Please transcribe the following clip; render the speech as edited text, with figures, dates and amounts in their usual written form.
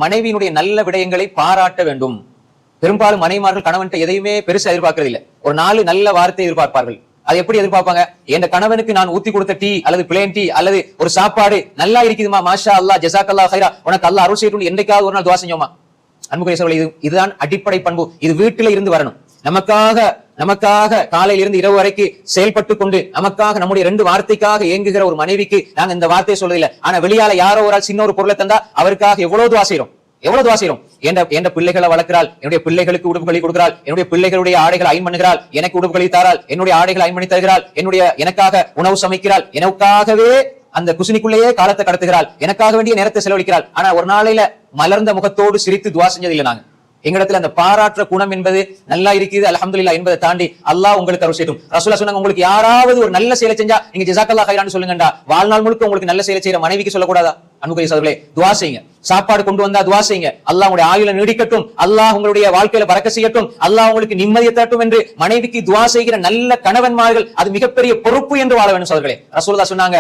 மனைவியினுடைய நல்ல விடயங்களை பாராட்ட வேண்டும். பெரும்பாலும் மனைவிமார்கள் கணவன்கிட்ட எதையுமே பெருசா எதிர்பார்க்கறது இல்ல. ஒரு 4 நல்ல வார்த்தை எதிர்பார்ப்பார்கள். அதை எப்படி எதிர்பார்ப்பாங்க? என் கணவனுக்கு நான் ஊத்தி கொடுத்த டீ அல்லது பிளேன் டீ அல்லது ஒரு சாப்பாடு நல்லா இருக்குதுமா, மாஷா அல்லாஹ், ஜஸாக்கல்லாஹ் ஹைரா, உனக்கு அல்லாஹ் அருள் செய்யட்டும், என்னைக்காவது ஒரு நாள் துஆ செஞ்சோமா? அன்புக்குரிய சகோதரர்களே, இதுதான் அடிப்படை பண்பு. இது வீட்டில இருந்து வரணும். நமக்காக காலையில இருந்து இரவு வரைக்கும் செயல்பட்டு கொண்டு நமக்காக நம்முடைய 2 வார்த்தைக்காக ஏங்குகிற ஒரு மனைவிக்கு நாங்க இந்த வார்த்தையை சொல்றதில்லை. ஆனா வெளியால யாரோ ஒரு சின்ன ஒரு பொருளை தந்தா அவருக்காக எவ்வளவு துஆ செய்றோம். என் பிள்ளைகளை வளர்க்கிறாள், என்னுடைய பிள்ளைகளுக்கு உடுப்புகளை கொடுக்கிறாள், என்னுடைய பிள்ளைகளுடைய ஆடைகளை அயன் பண்ணுகிறாள், எனக்கு உடுப்புகளை தாராள், என்னுடைய ஆடைகளை அயன் பண்ணி தருகிறாள், எனக்காக உணவு சமைக்கிறாள், எனக்காகவே அந்த குசினிக்குள்ளேயே காலத்தை கடத்துகிறாள், எனக்காக வேண்டிய நேரத்தை செலவழிக்கிறாள். ஆனா ஒரு நாளையில மலர்ந்த முகத்தோடு சிரித்து துஆ செஞ்சதில்லை. நாங்க எங்களிடத்துல அந்த பாராட்டுற குணம் என்பது நல்லா இருக்குது, அல்ஹம்துலில்லாஹ் என்பதை தாண்டி அல்லாஹ் உங்களுக்கு அருள் செய்யட்டும். ரசூலுல்லாஹ் சொன்னாங்க, உங்களுக்கு யாராவது ஒரு நல்ல செயலை செஞ்சா நீங்க ஜஸாக்கல்லாஹ் ஹைரான்னு சொல்லுங்கடா. வாழ்நாள் முழுக்க உங்களுக்கு நல்ல செயலை செய்யற மனைவிக்கு சொல்லக்கூடாதா? அன்புக்குரிய சகோதரர்களே, துஆ செய்யுங்க. சாப்பாடு கொண்டு வந்தா துஆ செய்யுங்க, அல்லாஹ் உங்களுடைய ஆயுளை நீடிக்கட்டும், அல்லாஹ் உங்களுடைய வாழ்க்கையில பரக்கத் செய்யட்டும், அல்லாஹ் உங்களுக்கு நிம்மதியை தரட்டும் என்று மனைவிக்கு துஆ செய்கிற நல்ல கணவன்மார்கள் அது மிகப்பெரிய பொறுப்பு என்று வாழ வேண்டும் சகோதரர்களே. ரசூலுல்லாஹ் சொன்னாங்க,